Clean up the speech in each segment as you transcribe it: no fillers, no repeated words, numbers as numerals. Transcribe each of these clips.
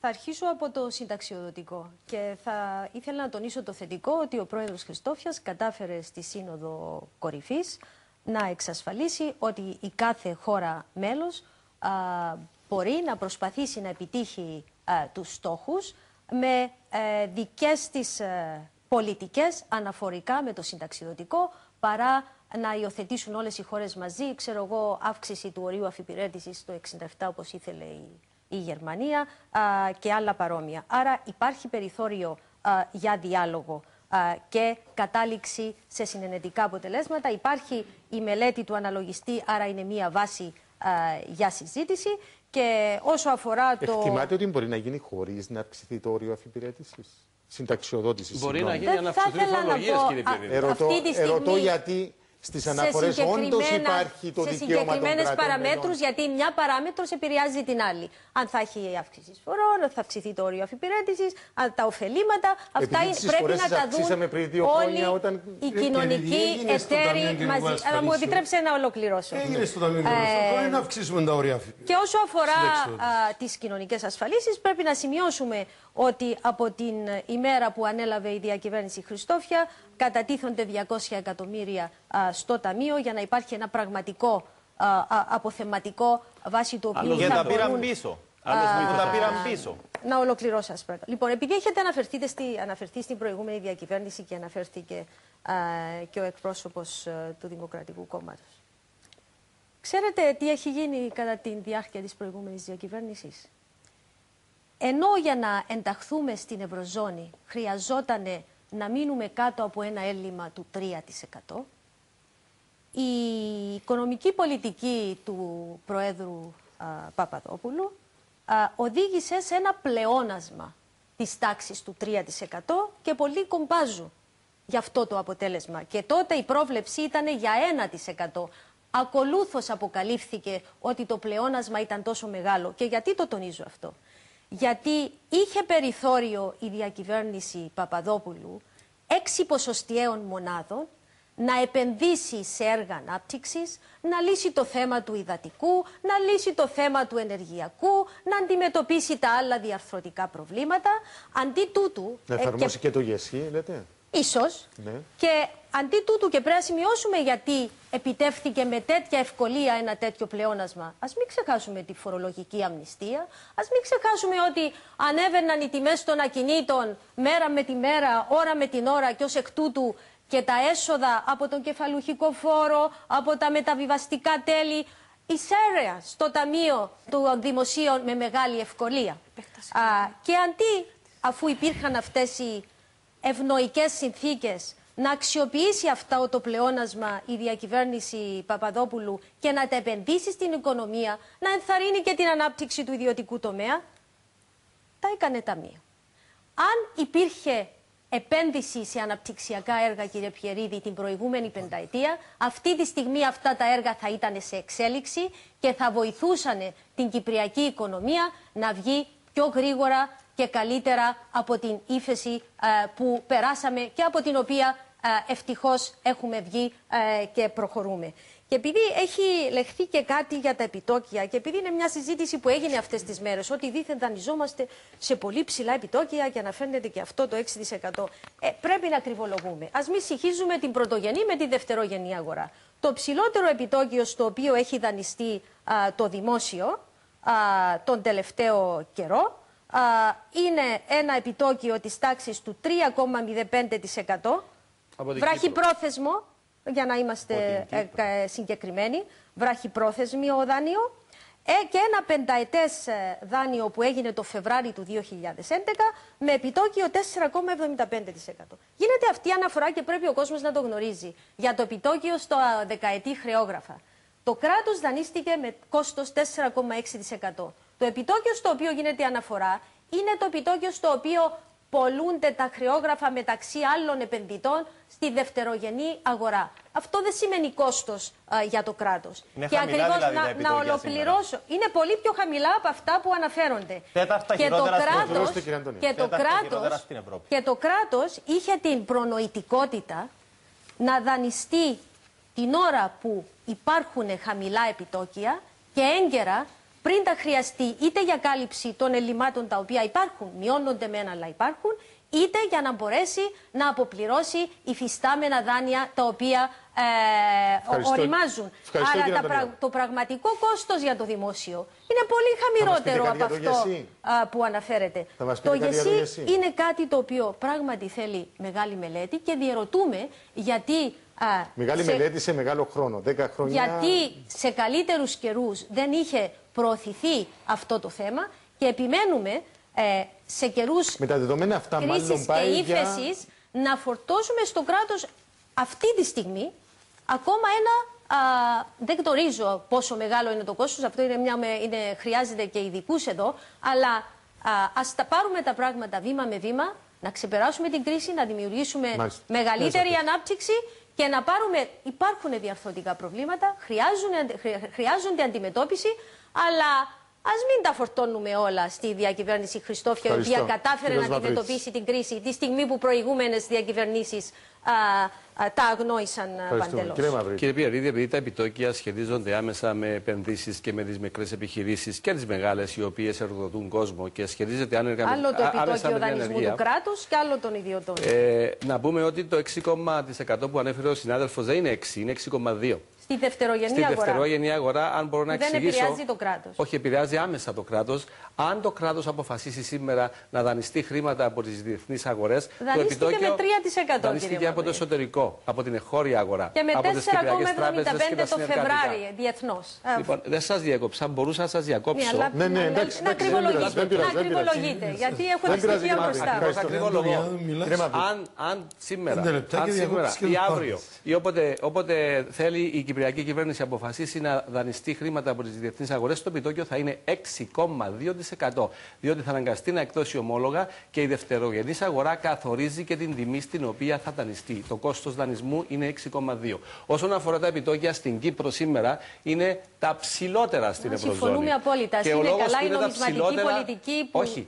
Θα αρχίσω από το συνταξιοδοτικό και θα ήθελα να τονίσω το θετικό ότι ο πρόεδρος Χριστόφιας κατάφερε στη Σύνοδο Κορυφής να εξασφαλίσει ότι η κάθε χώρα μέλος μπορεί να προσπαθήσει να επιτύχει τους στόχους με δικές της πολιτικές αναφορικά με το συνταξιοδοτικό, παρά να υιοθετήσουν όλες οι χώρες μαζί, ξέρω εγώ, αύξηση του ορίου αφιπηρέτησης στο 67 όπως ήθελε η Γερμανία και άλλα παρόμοια. Άρα υπάρχει περιθώριο για διάλογο και κατάληξη σε συνενετικά αποτελέσματα. Υπάρχει η μελέτη του αναλογιστή, άρα είναι μία βάση για συζήτηση. Και όσο αφορά το... Εκτιμάτε ότι μπορεί να γίνει χωρίς να αυξηθεί το όριο αφιπηρέτησης, συνταξιοδότησης? Μπορεί να γίνει να αυξηθεί φορολογίες, κύριε Πυρίδη. Ερωτώ γιατί στις αναφορές όντως υπάρχει το δικαίωμα των κρατών. Σε συγκεκριμένες παραμέτρους, γιατί μια παράμετρος επηρεάζει την άλλη. Αν θα έχει αύξηση φορών, αν θα αυξηθεί το όριο αφιπηρέτησης, τα ωφελήματα, αυτά πρέπει να τα δουν όλοι οι κοινωνικοί εταίροι μαζί. Αλλά μου επιτρέψτε να ολοκληρώσω. Έγινε στο Ταμείο Ασφαλίσεων να αυξήσουμε τα όρια αφιπηρέτησης. Και όσο αφορά τις κοινωνικές ασφαλίσεις, πρέπει να σημειώσουμε ότι από την ημέρα που ανέλαβε η διακυβέρνηση Χριστόφια κατατίθονται 200 εκατομμύρια στο Ταμείο για να υπάρχει ένα πραγματικό αποθεματικό βάση του οποίου θα τα πήραν πίσω. Τα πήραν πίσω. Να ολοκληρώσω, σας παρακαλώ. Λοιπόν, επειδή έχετε αναφερθεί στην προηγούμενη διακυβέρνηση και αναφέρθηκε και ο εκπρόσωπος του Δημοκρατικού Κόμματος. Ξέρετε τι έχει γίνει κατά τη διάρκεια της προηγούμενης διακυβέρνησης? Ενώ για να ενταχθούμε στην Ευρωζώνη χρειαζόταν να μείνουμε κάτω από ένα έλλειμμα του 3%, η οικονομική πολιτική του Προέδρου Παπαδόπουλου οδήγησε σε ένα πλεόνασμα της τάξης του 3% και πολλοί κομπάζουν για αυτό το αποτέλεσμα. Και τότε η πρόβλεψη ήταν για 1%. Ακολούθως αποκαλύφθηκε ότι το πλεόνασμα ήταν τόσο μεγάλο. Και γιατί το τονίζω αυτό? Γιατί είχε περιθώριο η διακυβέρνηση Παπαδόπουλου 6 ποσοστιαίων μονάδων να επενδύσει σε έργα ανάπτυξης, να λύσει το θέμα του υδατικού, να λύσει το θέμα του ενεργειακού, να αντιμετωπίσει τα άλλα διαρθρωτικά προβλήματα. Αντί τούτου... Να εφαρμόσει και το ΓΕΣΥ, λέτε. Ίσως. Ναι. Και αντί τούτου, και πρέπει να σημειώσουμε γιατί επιτεύχθηκε με τέτοια ευκολία ένα τέτοιο πλεόνασμα. Ας μην ξεχάσουμε τη φορολογική αμνηστία. Ας μην ξεχάσουμε ότι ανέβαιναν οι τιμές των ακινήτων μέρα με τη μέρα, ώρα με την ώρα και ως εκ τούτου και τα έσοδα από τον κεφαλουχικό φόρο, από τα μεταβιβαστικά τέλη, εισέρεα στο Ταμείο των Δημοσίων με μεγάλη ευκολία. Και αντί, αφού υπήρχαν αυτές οι ευνοϊκές συνθήκες, να αξιοποιήσει αυτό το πλεόνασμα η διακυβέρνηση Παπαδόπουλου και να τα επενδύσει στην οικονομία, να ενθαρρύνει και την ανάπτυξη του ιδιωτικού τομέα, τα έκανε ταμείο. Αν υπήρχε επένδυση σε αναπτυξιακά έργα, κύριε Πιερίδη, την προηγούμενη πενταετία, αυτή τη στιγμή αυτά τα έργα θα ήταν σε εξέλιξη και θα βοηθούσαν την κυπριακή οικονομία να βγει πιο γρήγορα και καλύτερα από την ύφεση που περάσαμε και από την οποία ευτυχώς έχουμε βγει και προχωρούμε. Και επειδή έχει λεχθεί και κάτι για τα επιτόκια και επειδή είναι μια συζήτηση που έγινε αυτές τις μέρες ότι δήθεν δανειζόμαστε σε πολύ ψηλά επιτόκια και αναφέρεται και αυτό το 6%, πρέπει να κρυβολογούμε. Ας μην συγχύζουμε την πρωτογενή με τη δευτερογενή αγορά. Το ψηλότερο επιτόκιο στο οποίο έχει δανειστεί το δημόσιο τον τελευταίο καιρό είναι ένα επιτόκιο της τάξης του 3,05%, βραχυπρόθεσμο, για να είμαστε συγκεκριμένοι, βραχυπρόθεσμο δάνειο, και ένα πενταετές δάνειο που έγινε το Φεβράρι του 2011 με επιτόκιο 4,75%. Γίνεται αυτή η αναφορά και πρέπει ο κόσμος να το γνωρίζει για το επιτόκιο στο δεκαετή χρεόγραφα. Το κράτος δανείστηκε με κόστος 4,6%. Το επιτόκιο στο οποίο γίνεται αναφορά είναι το επιτόκιο στο οποίο πολλούνται τα χρεόγραφα μεταξύ άλλων επενδυτών στη δευτερογενή αγορά. Αυτό δεν σημαίνει κόστος για το κράτος. Είναι και ακριβώς δηλαδή να ολοκληρώσω. Σήμερα. Είναι πολύ πιο χαμηλά από αυτά που αναφέρονται. Και το κράτος είχε την προνοητικότητα να δανειστεί την ώρα που υπάρχουν χαμηλά επιτόκια και έγκαιρα πριν τα χρειαστεί είτε για κάλυψη των ελλημάτων τα οποία υπάρχουν, μειώνονται μεν αλλά υπάρχουν, είτε για να μπορέσει να αποπληρώσει υφιστάμενα δάνεια τα οποία οριμάζουν. Άρα το πραγματικό κόστος για το δημόσιο είναι πολύ χαμηλότερο από αυτό που αναφέρεται. Το ΓΕΣΥ είναι κάτι το οποίο πράγματι θέλει μεγάλη μελέτη και διερωτούμε γιατί... Μεγάλη μελέτη σε μεγάλο χρόνο, 10 χρόνια. Γιατί σε καλύτερους καιρούς δεν είχε προωθηθεί αυτό το θέμα και επιμένουμε σε καιρούς με τα δεδομένα αυτά, κρίσης και ύφεσης να φορτώσουμε στο κράτος αυτή τη στιγμή ακόμα δεν γνωρίζω πόσο μεγάλο είναι το κόστος, αυτό χρειάζεται και ειδικούς εδώ, αλλά ας τα πάρουμε τα πράγματα βήμα με βήμα, να ξεπεράσουμε την κρίση, να δημιουργήσουμε μεγαλύτερη ανάπτυξη και να πάρουμε, υπάρχουν διαρθρωτικά προβλήματα, χρειάζονται αντιμετώπιση, αλλά ας μην τα φορτώνουμε όλα στη διακυβέρνηση Χριστόφια, η οποία κατάφερε να αντιμετωπίσει την κρίση τη στιγμή που προηγούμενες διακυβερνήσεις τα αγνόησαν παντελώς. Κύριε Πιερίδη, επειδή τα επιτόκια σχετίζονται άμεσα με επενδύσεις και με τις μικρές επιχειρήσεις και τις μεγάλες, οι οποίες εργοδοτούν κόσμο και σχετίζεται άνεργα άλλο το επιτόκιο δανεισμού του κράτους και άλλο των ιδιωτών. Να πούμε ότι το 6% που ανέφερε ο συνάδελφος δεν είναι 6, είναι 6,2. Στη δευτερογενή αγορά, αν μπορώ να εξηγήσω. Δεν επηρεάζει το κράτος. Όχι, επηρεάζει άμεσα το κράτος. Αν το κράτος αποφασίσει σήμερα να δανειστεί χρήματα από τις διεθνείς αγορές, το επιτόκιο με 3%. Δανείστηκε από το εσωτερικό, από την εγχώρια αγορά. Και με 4,75 το Φεβράριο διεθνώς. Λοιπόν, δεν σας διέκοψα, μπορούσα να σας διακόψω. Ναι, εντάξει. Να ακριβολογείτε, γιατί έχω τη στοιχεία μπροστά. Αν σήμερα ή αύριο ή όποτε θέλει η Κυπριακή κυβέρνηση αποφασίσει να δανειστεί χρήματα από τις διεθνείς αγορές, το επιτόκιο θα είναι 6,2%. Διότι θα αναγκαστεί να εκδώσει ομόλογα και η δευτερογενής αγορά καθορίζει και την τιμή στην οποία θα δανειστεί. Το κόστος δανεισμού είναι 6,2. Όσον αφορά τα επιτόκια στην Κύπρο σήμερα, είναι τα ψηλότερα στην Ευρωζώνη. Συμφωνούμε απόλυτα. Είναι καλά η νομισματική πολιτική που... Όχι.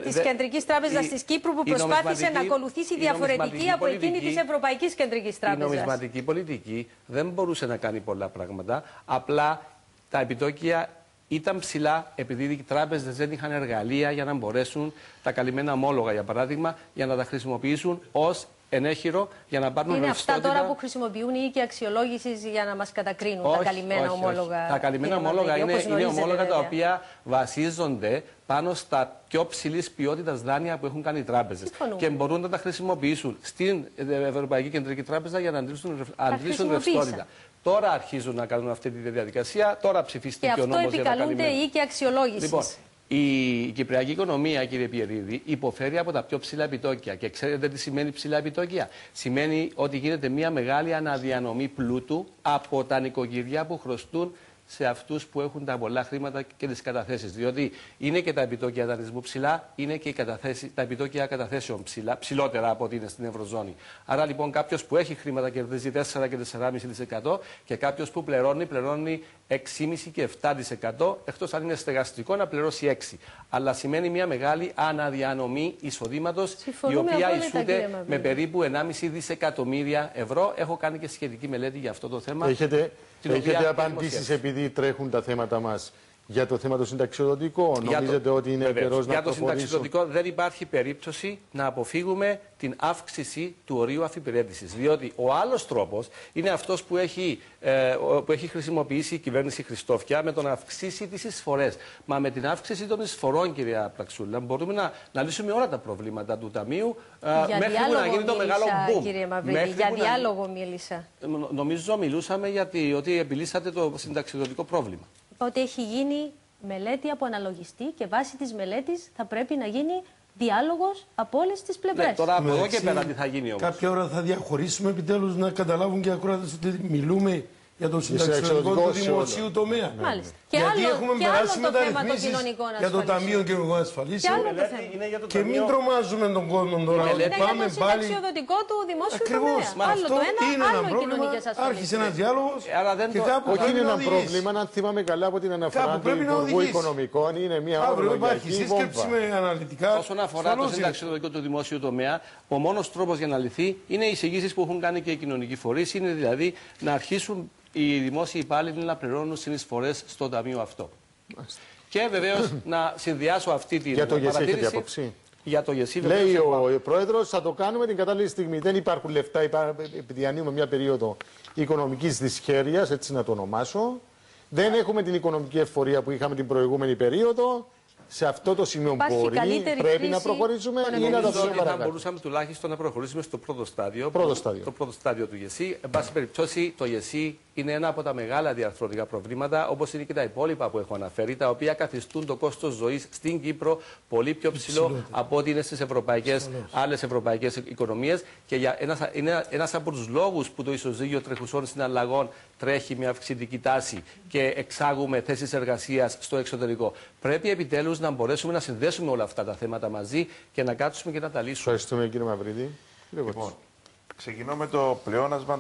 Της Κεντρικής Τράπεζας της Κύπρου που προσπάθησε να ακολουθήσει διαφορετική από εκείνη της Ευρωπαϊκής Κεντρικής Τράπεζας. Η νομισματική πολιτική δεν μπορούσε να κάνει πολλά πράγματα. Απλά τα επιτόκια ήταν ψηλά επειδή οι τράπεζες δεν είχαν εργαλεία για να μπορέσουν τα καλυμμένα ομόλογα, για παράδειγμα, για να τα χρησιμοποιήσουν ως ενέχειρο για να πάρουν ρευστότητα. Είναι αυτά τώρα που χρησιμοποιούν οι οίκοι αξιολόγησης για να μας κατακρίνουν τα καλυμμένα ομόλογα. Τα καλυμμένα ομόλογα είναι ομόλογα τα οποία βασίζονται πάνω στα πιο ψηλής ποιότητας δάνεια που έχουν κάνει οι τράπεζες. Και μπορούν να τα χρησιμοποιήσουν στην Ευρωπαϊκή Κεντρική Τράπεζα για να αντλήσουν ρευστότητα. Τώρα αρχίζουν να κάνουν αυτή τη διαδικασία, τώρα ψηφίστηκε ο νόμος για τα καλυμμένα. Και αυτό επικαλούνται οι οίκοι αξιολόγησης. Λοιπόν, η κυπριακή οικονομία, κύριε Πιερίδη, υποφέρει από τα πιο ψηλά επιτόκια. Και ξέρετε τι σημαίνει ψηλά επιτόκια? Σημαίνει ότι γίνεται μια μεγάλη αναδιανομή πλούτου από τα νοικοκυριά που χρωστούν σε αυτούς που έχουν τα πολλά χρήματα και τις καταθέσεις. Διότι είναι και τα επιτόκια δανεισμού ψηλά, είναι και τα επιτόκια καταθέσεων ψηλότερα από ό,τι είναι στην Ευρωζώνη. Άρα λοιπόν κάποιος που έχει χρήματα κερδίζει 4 και 4,5% και κάποιος που πληρώνει 6,5 και 7%, εκτός αν είναι στεγαστικό να πληρώσει 6. Αλλά σημαίνει μια μεγάλη αναδιανομή εισοδήματος, η οποία ισούται με περίπου 1,5 δισεκατομμύρια ευρώ. Έχω κάνει και σχετική μελέτη για αυτό το θέμα. Έχετε απαντήσεις επειδή τρέχουν τα θέματα μας για το θέμα το συνταξιοδοτικό? Νομίζετε ότι είναι καιρός να προχωρήσουμε? Για το συνταξιοδοτικό δεν υπάρχει περίπτωση να αποφύγουμε την αύξηση του ορίου αφιπηρέτησης. Διότι ο άλλος τρόπος είναι αυτός που έχει χρησιμοποιήσει η κυβέρνηση Χριστόφια με το να αυξήσει τις εισφορές. Μα με την αύξηση των εισφορών, κυρία Πραξούλα, μπορούμε να λύσουμε όλα τα προβλήματα του Ταμείου μέχρι που να γίνει το μεγάλο boom. Κύριε Μαυρίδη, για διάλογο μίλησα. Νομίζω μιλούσαμε ότι επιλύσατε το συνταξιοδοτικό πρόβλημα. Ότι έχει γίνει μελέτη από αναλογιστή και βάσει της μελέτης θα πρέπει να γίνει διάλογος από όλες τις πλευρές. Ναι, τώρα από εδώ και πέρα τι θα γίνει όμως? Κάποια ώρα θα διαχωρίσουμε επιτέλους να καταλάβουν και οι ακροατές ότι μιλούμε για το συνταξιοδοτικό του δημοσίου τομέα. Μάλιστα. Γιατί έχουμε περάσει μεταρρυθμίσεις για το Ταμείο Κοινωνικών Ασφαλίσεων και μην τρομάζουμε τον κόσμο τώρα. Είναι για το συνταξιοδοτικό του δημόσιου τομέα. Άλλο το ένα, άλλο οι κοινωνικές ασφαλίσεις. Άρχισε ένας διάλογος και κάπου όχι είναι ένα πρόβλημα, αν θυμάμαι καλά από την αναφορά του Υπουργού Οικονομικών, είναι μια ορολογιακή βόμβα. Όσον αφορά το συνταξιοδοτικό του δημόσιου τομέα, ο μόνος τρόπος για να λυθεί είναι οι εισηγήσεις που έχουν κάνει και οι κοινωνικοί φορείς, είναι δηλαδή να αρχίσουν οι δημόσιοι υπάλληλοι να πληρώνουν συνεισφορές στο ταμείο αυτό. Και βεβαίως να συνδυάσω αυτή την παρατήρηση. Για το ΓΕΣΥ έχετε άποψη? Για το ΓΕΣΥ, λέει ο Πρόεδρος, θα το κάνουμε την κατάλληλη στιγμή. Δεν υπάρχουν λεφτά, επειδή διανύουμε μια περίοδο οικονομικής δυσχέρειας, έτσι να το ονομάσω. Δεν έχουμε την οικονομική εφορία που είχαμε την προηγούμενη περίοδο. Σε αυτό το σημείο πρέπει να προχωρήσουμε ή να το αφήσουμε παρακάτω? Θα μπορούσαμε τουλάχιστον να προχωρήσουμε στο πρώτο στάδιο. Το πρώτο στάδιο του ΓΕΣΥ. Εν πάση περιπτώσει, το ΓΕΣΥ είναι ένα από τα μεγάλα διαρθρωτικά προβλήματα, όπως είναι και τα υπόλοιπα που έχω αναφέρει, τα οποία καθιστούν το κόστος ζωής στην Κύπρο πολύ πιο ψηλό από ό,τι είναι στις άλλες ευρωπαϊκές οικονομίες. Και είναι ένας από τους λόγους που το ισοζύγιο τρεχουσών συναλλαγών τρέχει μια αυξητική τάση και εξάγουμε θέσεις εργασίας στο εξωτερικό. Πρέπει επιτέλους να μπορέσουμε να συνδέσουμε όλα αυτά τα θέματα μαζί και να κάτσουμε και να τα λύσουμε. Ευχαριστούμε, κύριε Μαυρίδη. Λοιπόν, ξεκινώ με το πλεόνασμα.